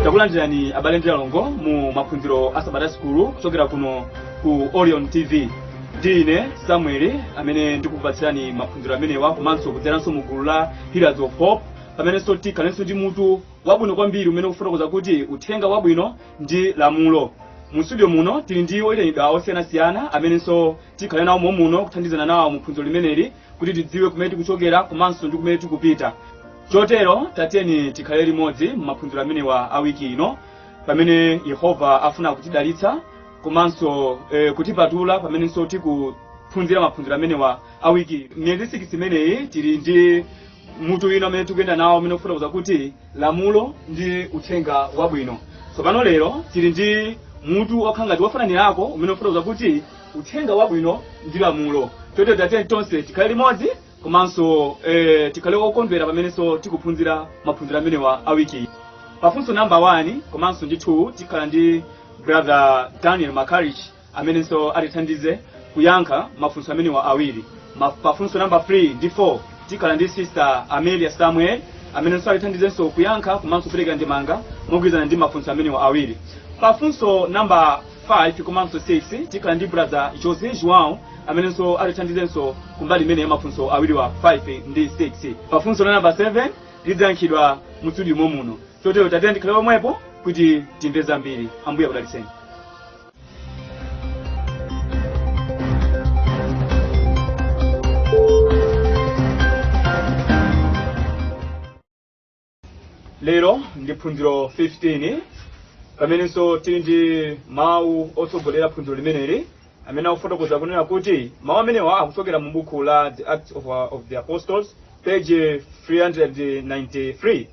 Takulandirani abale ndi alongo mu maphunziro a Sabata School kuchokera kuno ku Orion TV. Ndine Samuel amene ndikupatsirani maphunziro amenewa komanso kudzeranso mu gulu la Pillars of Hope pamene tikhalenso ndi mutu wabwino kwambiri umene ukufotokoza kuti uthenga wabwino ndi lamulo. Mu studio muno tili ndi oyitanidwa osiyanasiyana amenenso tikhale nawo muno kuthandizana nawo mu phunziro limeneli kuti tidziwe kumene tikuchokera komanso ndi kumene tikupita. Chotero tatiyeni tikhale limodzi mu maphunziro amenewa a wiki ino pamene Yehova afuna kutidalitsa komanso kutipatula pamenenso tikuphunzira maphunziro amenewa a wiki. Miyezi 6 imeneyi tili ndi mutu wina amene tikuyenda nawo umene ukufotokoza kuti lamulo ndi uthenga wabwino. Tsopano lero tili ndi mutu wakhangati wofananirako umene ukufotokoza kuti uthenga wabwino ndi lamulo. Chotero tatiyeni tonse tikhale limodzi komanso tikhale okondwera pamenenso tikuphunzira maphunziro amenewa a wiki. Pafunso number 1 komanso ndi 2 tikhala ndi brother Daniel Makarich amenenso atithandize kuyankha mafunso amenewa awiri. Pafunso number 3 ndi 4 tikhala ndi sister Amelia Samuel amenenso atithandizenso kuyankha komanso kupereka ndemanga mogwirizana ndi mafunso amenewa awiri. Pafunso number 5 komanso 6 tikhala ndi brother Jose João amenenso atithandizenso kumbali imene ya mafunso awiri wa 5 ndi 6. Pafunso number 7 lidzayankhidwa mu studio muno. Chotero tatiyeni tikhale pomwepo kuti timve zambiri. Ambuye akudalitseni. Lero ndi phunziro 15 pamenenso tili ndi mawu otsogolera phunziro limeneli amene akufotokoza kunena kuti mawu amenewa akuchokera mu buku la The Acts of the Apostles page 393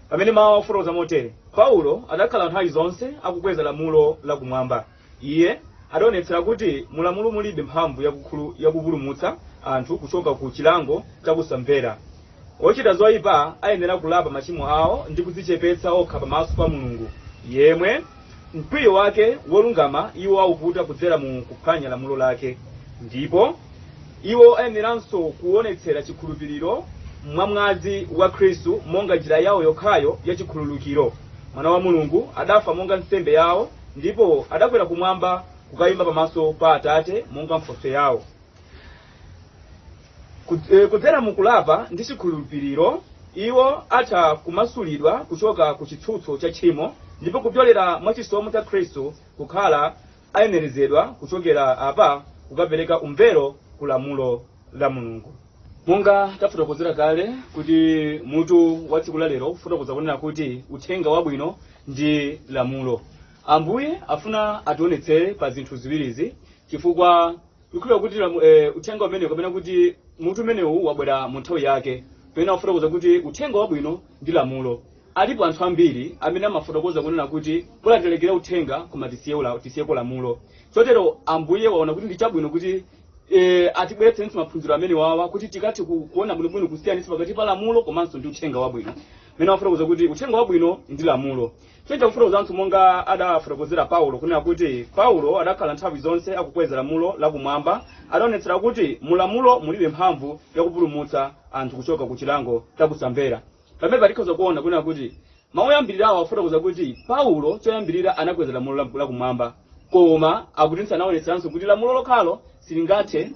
pamene mawu akufotokoza motere: Paulo adakhala nthawi zonse akukweza lamulo lakumwamba. Iye adaonetsera kuti mulamulo mulibe mphamvu yakupulumutsa anthu kuchoka ku chilango chakusamvera. Ochita zoyipa ayenera kulapa machimo awo ndi kudzichepetsa okha pamaso pa Mulungu yemwe mkwiyo wake wolungama iwo auputa kudzera mu kuphwanya lamulo lake. Ndipo iwo ayeneranso kuonetsera chikhulupiriro mwamwazi wa Khristu monga njira yawo yokhayo ya chikhululukiro. Mwana wa Mulungu adafa monga nsembe yawo ndipo adakwera kumwamba kukayima pamaso pa Atate monga mphotho yawo. Kudzera mu kulapa ndi chikhulupiriro iwo atha kumasulidwa kuchoka ku chitsutso cha tchimo ndipo kupyolera mwa chisomo cha Khristu kukhala ayenerezedwa kuchokera apa kukapereka umvero ku lamulo la Mulungu. Monga tafotokozera kale kuti mutu wa tsiku la lero kufotokoza kunena kuti uthenga wabwino ndi lamulo. Ambuye afuna ationetsere pa zinthu ziwirizi chifukwa ikhulupirira kuti uthenga umenewu kapena kuti mutu umenewu wabwera mu nthawi yake pena kufotokoza kuti uthenga wabwino ndi lamulo. Alipo anthu ambiri amene amafotokoza kunena kuti bora tilekere uthenga koma tisiyeko lamulo. Chotero Ambuye waona kuti ndi chabwino kuti atibweretsenso maphunziro amene wawa kuti tikati kuona bwinobwino kusiyanitsa pakati pa lamulo komanso ndi uthenga wabwino. Mene wafotokoza kuti uthenga wabwino ndi lamulo. Choncho kufotokoza anthu monga adafotokozera Paulo kunena kuti Paulo adakhala nthawi zonse akukweza lamulo lakumwamba, adaonetsera kuti mulamulo mulibe mphamvu yakupulumutsa anthu kuchoka ku chilango chakusamvera. Pamene patikhoza kuona kunena kuti mawu oyambirirawo afotokoza kuti Paulo choyambirira anakweza lamulo lakumwamba koma akutinso anaonetseranso kuti lamulo lokhalo silingathe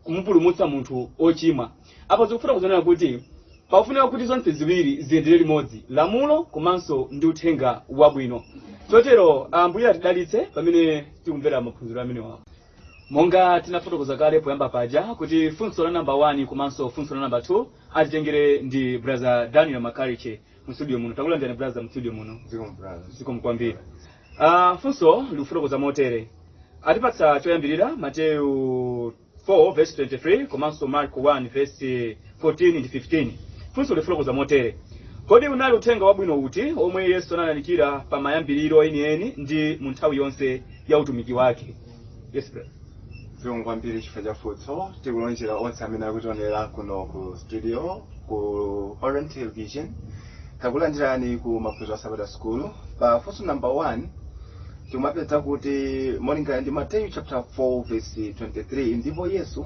kumupulumutsa munthu ochimwa. Apo zikufotokoza kunena kuti pafunika kuti zonse ziwiri ziyendere limodzi, lamulo komanso ndi uthenga wabwino. Chotero Ambuye atidalitse pamene tikumvera maphunziro amenewa. Monga tinafotokoza kale poyamba paja kuti funso la number 1 komanso funso la number 2 atitengere ndi brother Daniel Makariche mu studio muno. Takulandirani brother mu studio muno. Zikomo kwambiri. Funso likufotokoza motere. Atipatsa choyambirira Matthew 4 verse 23 komanso Mark 1 verse 14 ndi 15. Funso lifotokoza motere: kodi unali uthenga wabwino uti omwe Yesu analalikira pa mayambiriro enieni ndi mu nthawi yonse ya utumiki wake? Yes brother. Zikomo kwambiri chifukwa cha funso. Tikulonjera onse amene akutionera kuno ku studio ku Orion Television. Takulandirani ku maphunziro a Sabata School. Pa funso number 1 timapeza kuti molingana ndi Matthew chapter 4 verse 23 ndipo Yesu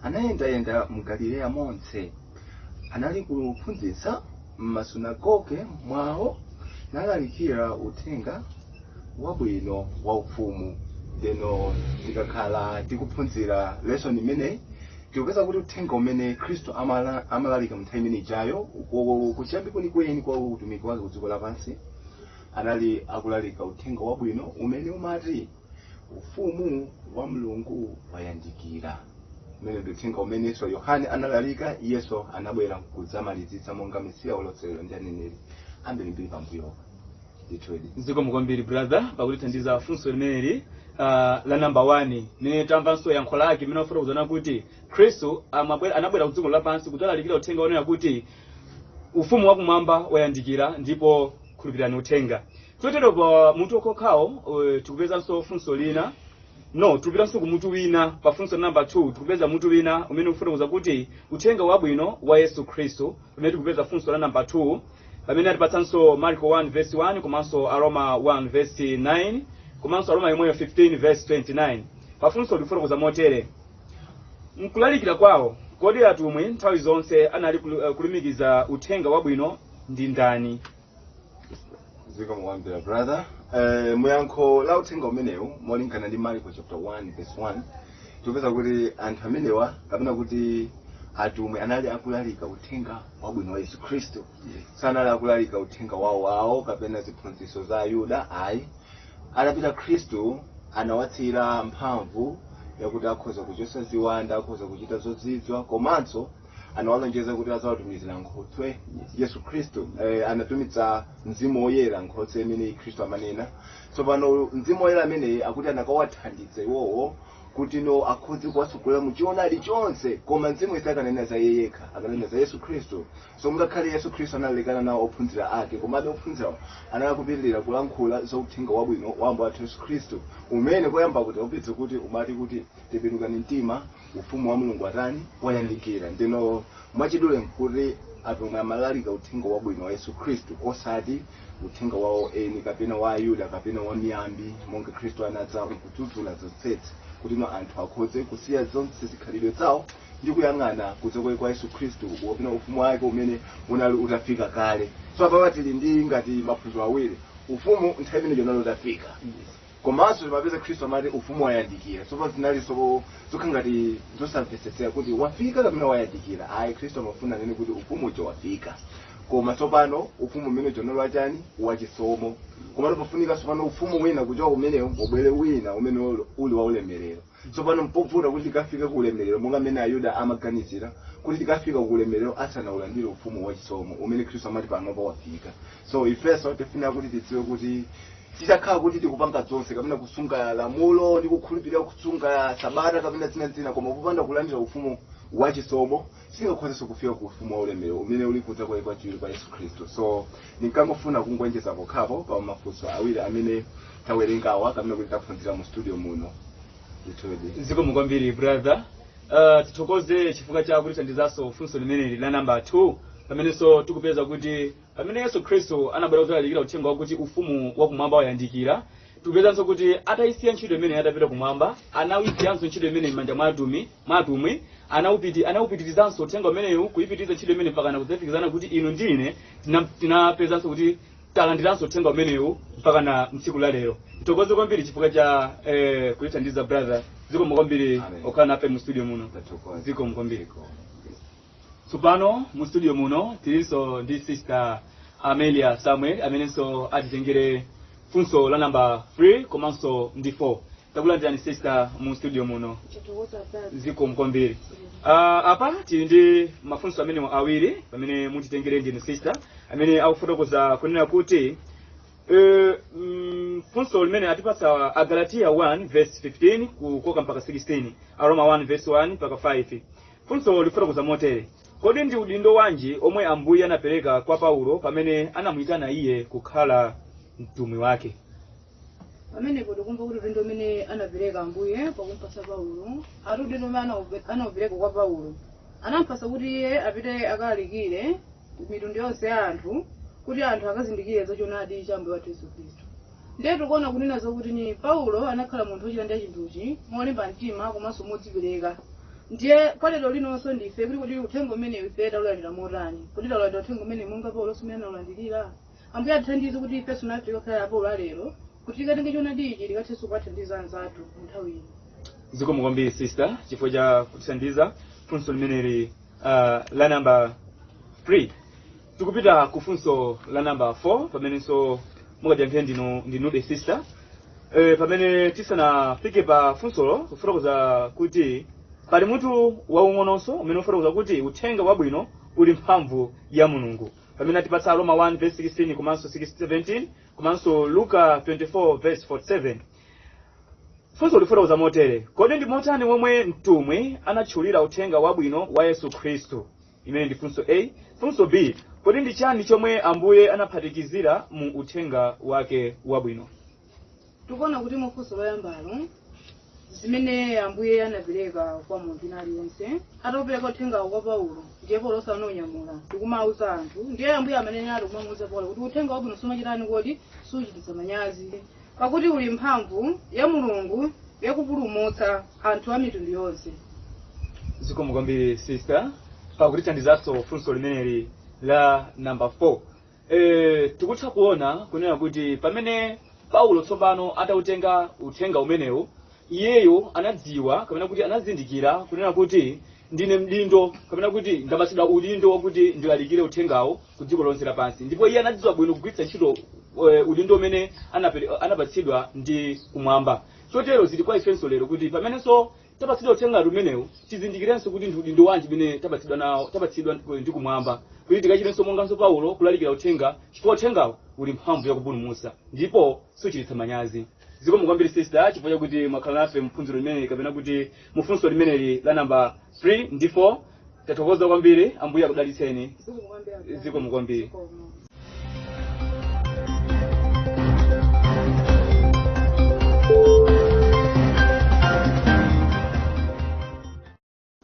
anayendayenda mu Galileya monse, anali kuphunzitsa m'masunagoge mwawo nalalikira uthenga wabwino wa ufumu. Deno tikakhala tikuphunzira lesson imene tikupeza kuti uthenga umene Khristu amalalika mnthawi imene ijayo kuchiyambi kwenikweni kwa utumiki wake kudziko lapansi anali akulalika uthenga wabwino umene umati ufumu wa Mulungu wayandikira. Umene ndi uthenga umene Yohane analalika, Yesu anabwera kudzamalizitsa monga Mesiya wolotseredwa ndi aneneri ambirimbiri pambuyo. Zikomo kwambiri brother pakutithandiza funso limeneli la number 1 ne tamvanso yankho lake imene afuna kuzana kuti Khristu anabwera kudziko lapansi kutalalikira uthenga onena kuti ufumu wakumwamba wayandikira ndipo khulupirani uthenga. Chotero pa mutu okokhawo tikupezanso funso lina. No, tupiranso ku mutu wina pa funso number 2 tikupeza mutu wina umene ufuna kuza kuti uthenga wabwino wa Yesu Khristu umene tikupeza funso la number 2 pamene atipatsanso Marko 1 verse 1 komanso Aroma 1 verse 9 komanso Aroma imweyo 15 verse 29. Pafunso lifuna kuza motere. Mkulalikira kwawo kodi atumwi nthawi zonse anali kulumikiza uthenga wabwino ndi ndani? Zikomo kwambiri brother. Muyankho la uthenga umenewu molingana ndi Marko chapter 1 verse 1 tikupeza kuti anthu amenewa kapena kuti atumwi anali akulalika uthenga wabwino wa Yesu Khristu. Sanali akulalika uthenga wawo kapena ziphunzitso za Ayuda ayi. Atapita Khristu anawatsira mphamvu yakuti akhoza kuchotsa ziwanda, akhoza kuchita zozizwa, komanso anawalonjeza kuti azawatumizira nkhotswe Yesu Khristu. Anatumitsa Mzimu Woyera nkhotswe imene Khristu amanena. Tsopano Mzimu Woyera amene akuti anakawathandiza iwowo kuti akhoze kuwasogolera mu choonadi chonse, koma Mzimu isakanena za iye yekha, akanena za Yesu Khristu. So ngakhale Yesu Khristu analekana nawo ophunzira ake, komabe ophunzirawo anakupitirira kulankhula za uthenga wabwino wa Ambuye athu Yesu Khristu umene koyamba kuti upitse kuti umati kuti tembenukani mtima, ufumu wa Mulungu atani wayandikira. Ndino mwachidule kuti atumwi amalalika uthenga wabwino wa Yesu Khristu osati uthenga wawo eni kapena wa Ayuda kapena wa miyambi monga Khristu anadza kudzudzula zonsezi kuti anthu akhoze kusiya zonse zikhalidwe zawo ndi kuyang'ana kudzera kwa Yesu Khristu wopina ufumu wake umene unali utafika kale. So apa tili ndi ngati maphunziro awiri, ufumu nthawi imene jonali utafika, komanso timapeza Khristu amati ufumu wayandikira. So zinali zokangati zosamvetsetsera kuti wafika kapena wayandikira. Ayi, Khristu amafuna nene kuti ufumu ucho wafika, koma tsopano ufumu umene jonali wachani wachisomo. Koma pafunika tsopano ufumu wina kuchoka umenewo ubwere wina umene uli wa ulemerero. Tsopano mpovuta kuti tikafika ku ulemerero monga mmene Ayuda amaganizira kuti tikafika ku ulemerero asanaulandire ufumu wachisomo umene Khristu amati panopa wafika. So ifeso tifuna kuti tidziwe kuti titakhala kuti tikupanga zonse kapena kusunga lamulo ndi kukhulupirira kusunga sabata kapena zina koma kupanda kulandira ufumu wachisomo singakhozenso kufika ku ufumu wa ulemerero umene uli kudza kwa chiwiri kwa Yesu Khristu. So ninkangofuna kungonjeza pokhapo pa mafunso awiri amene tawerengawa kapena kuti taphunzira mu studio muno. Zikomo kwambiri brother. Tithokoze chifukwa cha kutithandizanso funso limeneli la number 2 pamenenso tikupeza kuti pamene Yesu Khristu anabwera kulalikira uthenga wakuti ufumu wakumwamba wayandikira, tikupezanso kuti atayisiya ntchito imene atapita kumwamba anawisiyanso ntchito imene m'manja mwa atumwi anawupitirizanso uthenga umenewu kuyipitiriza ntchito imene mpaka nakudzafikizana kuti inu ndine tinapezanso kuti talandiranso uthenga umenewu mpaka na mtsiku la lero. Titokoze kwambiri chifukwa cha kutithandiza brother. Zikomo kwambiri okhala nafe mu studio muno. Zikomo kwambiri. Tsopano mu studio muno tilinso ndi sister Amelia Samuel amenenso atitengere funso la number 3 komanso ndi 4. Takulandirani sister mu studio muno. Zikomo kwambiri. Apa tili ndi mafunso amene awiri pamene mutitengere ndinu sister amene akufotokoza kunena kuti funso limene atipatsa Agalatia 1 verse 15 kukoka mpaka 16, Aroma 1 verse 1 mpaka 5. Funso lifotokoza motere: kodi ndi udindo wanji omwe Ambuye anapereka kwa Paulo pamene anamuyitana iye kukhala mtumwi wake? Pamene kumva kuti udindo umene anapereka Ambuye pakumpatsa Paulo, ati udindo umene anapereka kwa Paulo anampatsa kuti iye apite akalalikire mitundu yonse ya anthu kuti anthu akazindikire za choonadi cha Ambuye wathu Yesu Khristu. Ndiye tikuona kunena zokuti ni Paulo anakhala munthu wochita chinthuchi molimba mtima komanso modzipereka. Ndiye palero linonso ndife kuti uthenga umene ife taulandira motani, kuti taulandira uthenga umene monga Paulo umene anaulandirira. ambuye atithandize kuti ifenso nafe tikakhala apolo lero kuti tikatenge choonadi ichi tikathenso kuwathandiza anzathu mu nthawi ino. Zikomo kwambiri sister chifukwa cha kutithandiza funso limeneli la number 3. Tikupita ku funso la number 4 pamenenso mukatiyankhire ndinude sister. Pamene tisanafike pa funsolo kufotokoza kuti pali mutu waung'ononso umene ufotokoza kuti uthenga wabwino uli mphamvu ya Mulungu. Pamene atipatsa Roma 1 verse 16 komanso 17 komanso Luka 24 verse 47. Funso lifotokoza motere: kodi ndi motani womwe mtumwi anatchulira uthenga wabwino wa Yesu Khristu? Imene ndi funso A. Funso B: kodi ndi chani chomwe Ambuye anaphatikizira mu uthenga wake wabwino? Tikuona kuti mu funso loyambalo zimene Ambuye anapereka kwa munthu aliyense atapereka uthenga kwa Paulo ndiye Paulo osanonyamula tikumauza anthu ndiye Ambuye amene ali kumamuza Paulo kuti uthenga wabwino sumachitani kodi suchititsa manyazi pakuti uli mphamvu ya Mulungu yakupulumutsa anthu a mitundu yonse. Zikomo kwambiri sister pakutithandizanso funso limeneli la number 4. Tikutha kuona kunena kuti pamene Paulo tsopano atautenga uthenga umenewu iyeyo anadziwa kapena kuti anazindikira kunena kuti ndine mdindo kapena kuti ndapatsidwa udindo wakuti ndilalikire uthengawo ku dziko lonse lapansi, ndipo iye anadziwa bwino kugwiritsa ntchito udindo umene anapatsidwa ndi kumwamba. Chotero zili kwa ifenso lero kuti pamenenso tapatsidwa uthenga umenewu tizindikirenso kuti ndi udindo wanji umene tapatsidwa ndi kumwamba, kuti tikachitenso monganso Paulo kulalikira uthenga chifukwa uthengawo uli mphamvu yakupulumutsa ndipo suchititsa manyazi. Zikomo kwambiri sister chifukwa chakuti mwakhala nafe mphunziro limene kapena kuti mufunso limeneli la number 3 ndi 4. Tathokoza kwambiri, Ambuye akudalitseni. Zikomo kwambiri.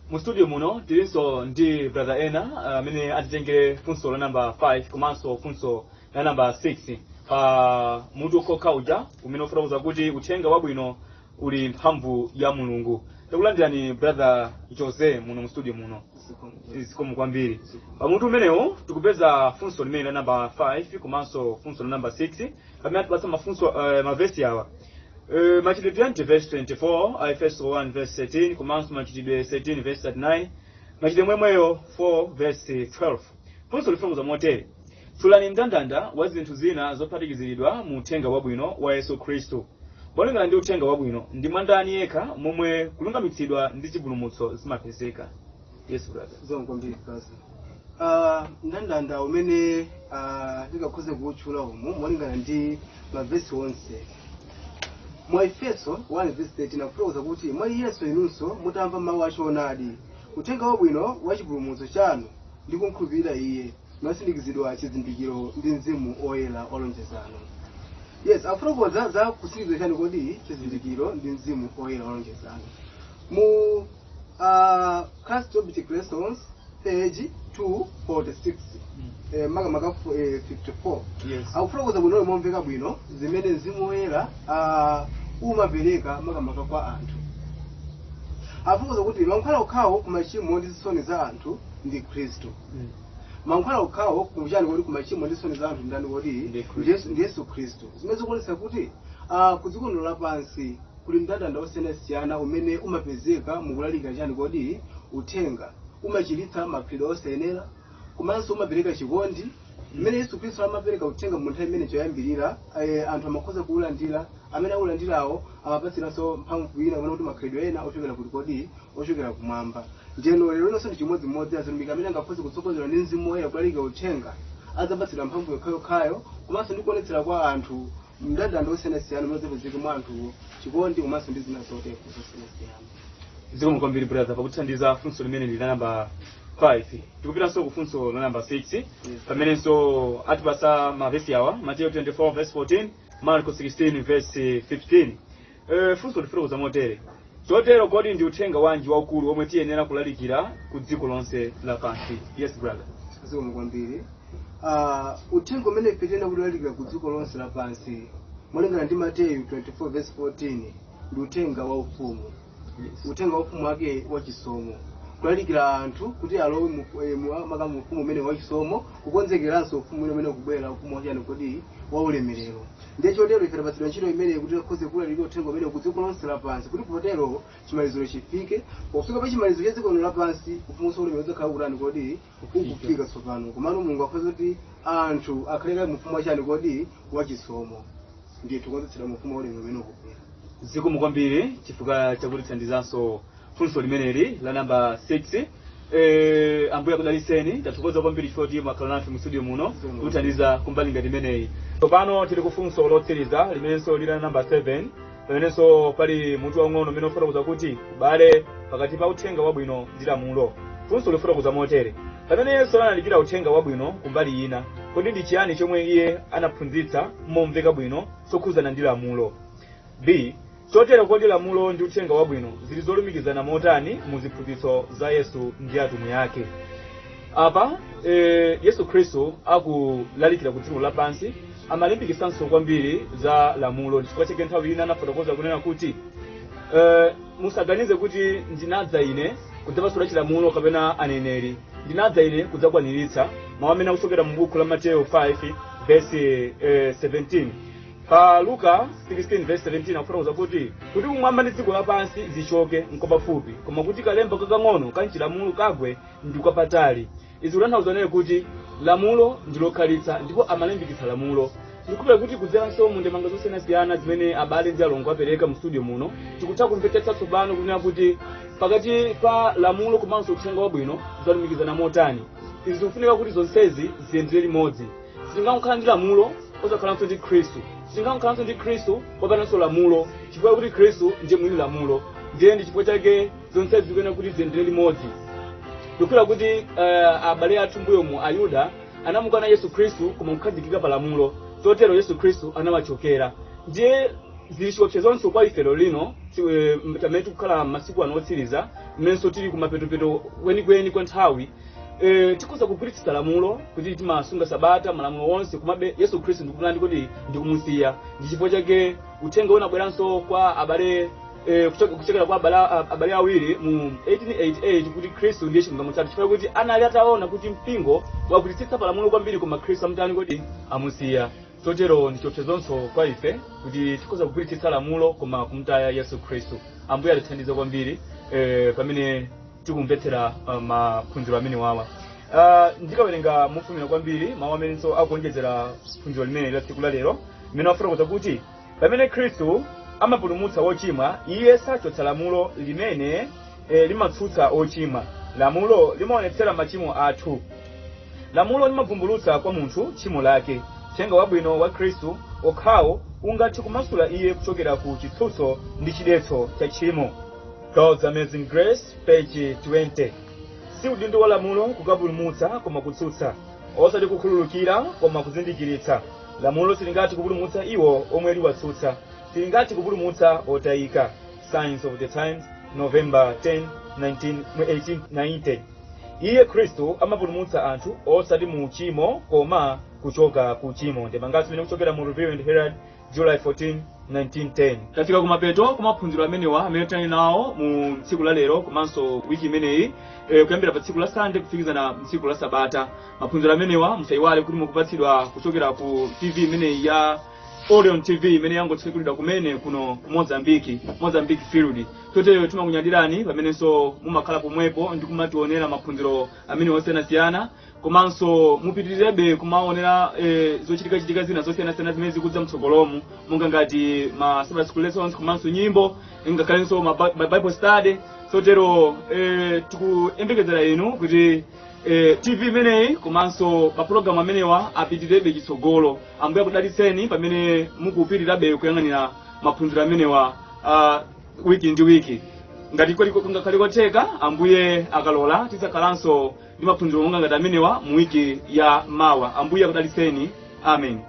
Mu studio muno tilinso ndi brother ena amene atitengere funso la number 5 komanso funso la number 6 pa mutu okha uja umene ufotokoza kuti uthenga wabwino uli mphamvu ya Mulungu. Takulandirani brother Jose muno mu studio muno. Zikomo kwambiri. Pa mutu umenewo tikupeza funso limene la number 5 komanso funso la number 6 pamene atipatsa mafunso mavesi awa. Machitidwe 20 verse 24, Efeso 1 verse 13, komanso machitidwe 13 verse 39, machitidwe mwemweyo 4 verse 12. Funso lifotokoza motere: tulani mndandanda wa zinthu zina zophatikiziridwa mu uthenga wabwino wa Yesu Khristu. Molingana ndi uthenga wabwino ndi mwandani yekha momwe kulungamitsidwa ndi chipulumutso zimapezeka. Yes brother. Zongombiri kazi. Mndandanda umene ndikakhoze kuwutchula umu molingana ndi mavesi onse. Mwa Efeso 1 verse 13 akufotokoza kuti mwa Yesu inunso mutamva mawu achoonadi, uthenga wabwino wa chipulumutso chanu ndi kukhulupirira iye, mwasindikizidwa chizindikiro ndi mzimu oyera olonjezano. Yes, akufotokoza za kusindikizidwa chanu kodi chizindikiro ndi mzimu oyera olonjezano. Mu Christ Object Lessons page 246 makamaka 54. Yes. Akufotokoza bwino momveka bwino zimene mzimu oyera umapereka makamaka kwa anthu. Akufotokoza kuti mankhwala okhawo ku machimo ndi zisoni za anthu ndi Khristu. Mankhwala okhawo kumchani kodi ku machimo ndi zisoni za anthu ndani kodi ndi Yesu Khristu. Zimene zikuonetsa kuti ku dziko lino lapansi kuli mndandanda osiyanasiyana umene umapezeka mukulalika chani kodi uthenga, umachiritsa maphido osayenera, komanso umapereka chikondi. Mmene Yesu Khristu amapereka uthenga mu nthawi imene choyambirira anthu amakhoza kuulandira, amene aulandirawo amapatsiranso mphamvu ina kuti makhalidwe ena ochokera kuti kodi ochokera kumwamba. Njeno lero linonso ndi chimodzimodzi azitumiki amene angakhoze kutsogozera ndi mzimu woyera kulalika uthenga adzapatsira mphamvu yokhayokhayo, komanso ndi kuonetsera kwa anthu mndandanda osiyanasiyana umene uzapezeka mwa anthuwo chikondi komanso ndi zina zotefu zosiyanasiyana. Zikomo kwambiri brother pakutithandiza funso limene lili la number 5. Tikupitanso ku funso la number 6 pamenenso atipatsa mavesi awa: Matthew 24 verse 14, Marko 16 verse 15. Funso lifotokoza motere: chotero kodi ndi uthenga wanji waukulu omwe tiyenera kulalikira ku dziko lonse lapansi? Yes brother. Zikomo kwambiri. Uthenga umene ife tiyenera kulalikira ku dziko lonse lapansi molingana ndi Mateyu 24 verse 14 ndi uthenga wa ufumu. Uthenga wa ufumu wake wa chisomo. kulalikira anthu kuti alowe makamu ufumu umene wachisomo kukonzekeranso ufumu umene kubwera ufumu wachani kodi wa ulemerero. Ndiye chotero ife tapatsidwa ntchito imene kuti akhoze kulalikira uthenga umene ku dziko lonse lapansi kuti potero chimaliziro chifike. Pofika pa chimaliziro cha dziko lapansi ufumu wa ulemerero udzakhala kutani kodi ukufika tsopano. Komano Mulungu akhoza kuti anthu akhaleka mu ufumu wachani kodi wachisomo. Ndiye tikonzetsedwa mu ufumu wa ulemerero umene ukubwera. Zikomo kwambiri chifukwa chakutithandizanso funso limeneli la namba 6. Ambuye akudaliseni, tathokoza kwambiri chifukwa kuti mwakhala nafe mu studio muno kutithandiza kumbali ngati imeneyi. Tsopano tili ku funso lotsiriza limenenso lila namba 7, pamenenso pali munthu wang'ono umene ofotokoza kuti ubale pakati pa uthenga wabwino ndi lamulo. Funso lifotokoza motere: pamene Yesu analikira uthenga wabwino kumbali ina, kodi ndi chiyani chomwe iye anaphunzitsa momveka bwino sokhuzana ndi lamulo? B. Chotero kodi lamulo ndi uthenga wabwino zili zolumikizana motani mu ziphunzitso za Yesu ndi atumwi ake? Apa Yesu Khristu akulalikira ku dziko lapansi amalimbikisanso kwambiri za lamulo. Chifukwa chake nthawi ina anafotokoza kunena kuti musaganize kuti ndinadza ine kudzapasula chilamulo kapena aneneri, ndinadza ine kudzakwaniritsa. Mawu amene akuchokera mu buku la Mateyu 5 verse 17. Pa Luka 16 verse 17 akufotokoza kuti kumwamba ndi dziko lapansi zichoke nkopafupi, koma kuti kalemba kakang'ono ka chilamulo kagwe ndi kwapatali. Izi kutanthauza naye kuti lamulo ndilokhalitsa ndipo amalimbikitsa lamulo. Ndikupera kuti kudzeranso mu ndemanga zosiyanasiyana zimene abale ndi alongo apereka mu studio muno, tikutha kumvetsetsa tsopano kunena kuti pakati pa lamulo komanso uthenga wabwino zalumikizana motani. Izi zikufunika kuti zonsezi ziyendere limodzi. Sitingakhala ndi lamulo osakhalanso ndi Khristu, sitingakhalanso ndi Khristu popananso lamulo, chifukwa kuti Khristu ndiye mwini lamulo. Ndiye ndi chifukwa chake zonsezi zikuyenera kuti ziyendere limodzi. Ndikupera kuti abale athu mbuyo mu Ayuda anamukana Yesu Khristu koma kukhazikika pa lamulo, chotero Yesu Khristu anawachokera. Ndiye zilichiopsezonso kwa ife lino tamene tikukhala masiku anotsiriza mmenso tili kumapeto kwenikweni kwa nthawi. Tikhoza kugwiritsa lamulo kuti timasunga sabata malamulo onse, komabe Yesu Khristu ndikunena kuti ndikumusiya. Ndi chifukwa chake uthenga unabweranso kwa abale kuchokera kwa abale awiri mu 1888 kuti Khristu ndiye chilungamo chathu, chifukwa kuti anali ataona kuti mpingo wagwiritsitsa palamulo kwambiri koma Khristu amtani kuti amusiya. Chotero ndichiopsezonso kwa ife kuti tikhoza kugwiritsitsa lamulo koma kumtaya Yesu Khristu. Ambuye atithandize kwambiri pamene tikumvetsera maphunziro amene wawa. Ndikawerenga mofumira kwambiri mawu amenenso akuonjezera phunziro limene la tsiku la lero, limene wafotokoza kuti pamene Khristu amapulumutsa ochimwa, iye sachotsa lamulo limene limatsutsa ochimwa. Lamulo limaonetsera machimo athu. Lamulo limavumbulutsa kwa munthu tchimo lake. Uthenga wabwino wa Khristu okhawo ungathe kumasula iye kuchokera ku chitsutso ndi chidetso cha tchimo. God's Amazing Grace, page 20. Si udindo wa lamulo kukapulumutsa koma kutsutsa, osati kukhululukira koma kuzindikiritsa. Lamulo silingati kupulumutsa iwo omwe liwatsutsa, silingati kupulumutsa otayika. Signs of the Times, November 10, 1890. Iye Khristu amapulumutsa anthu osati mu uchimo koma kuchoka ku uchimo. Ndemanga zimene kuchokera mu Review and Herald, July 14, 1910. Tafika kumapeto kumaphunziro amenewa amene tali nawo mu tsiku la lero komanso wiki imeneyi, kuyambira pa tsiku la Sunday kufikizana tsiku la Sabata. Maphunziro amenewa musayiwale kuti mukupatsidwa kuchokera ku TV imeneyi ya Orion TV imene yangotsekulidwa kumene kuno ku Mozambique Field. Chotero timakunyadirani pamenenso mumakhala pomwepo ndi kumationera maphunziro amene osiyanasiyana, komanso mupitirirabe kumaonera zochitika zina zosiyanasiyana zimene zikudza mtsogolomu, monga ngati ma Sabbath school lessons komanso nyimbo, ngakhalenso ma Bible study. Chotero tikuyembekezera inu kuti TV imeneyi komanso maprogramu amenewa apitirirabe chitsogolo. Ambuye akudalitseni pamene mukupitirabe kuyang'anira maphunziro amenewa wiki ndi wiki. Ngati ngakhale kotheka, Ambuye akalola tidzakhalanso ndi maphunziro monga ngati amenewa mu wiki ya mawa. Ambuye akudalitseni. Amen.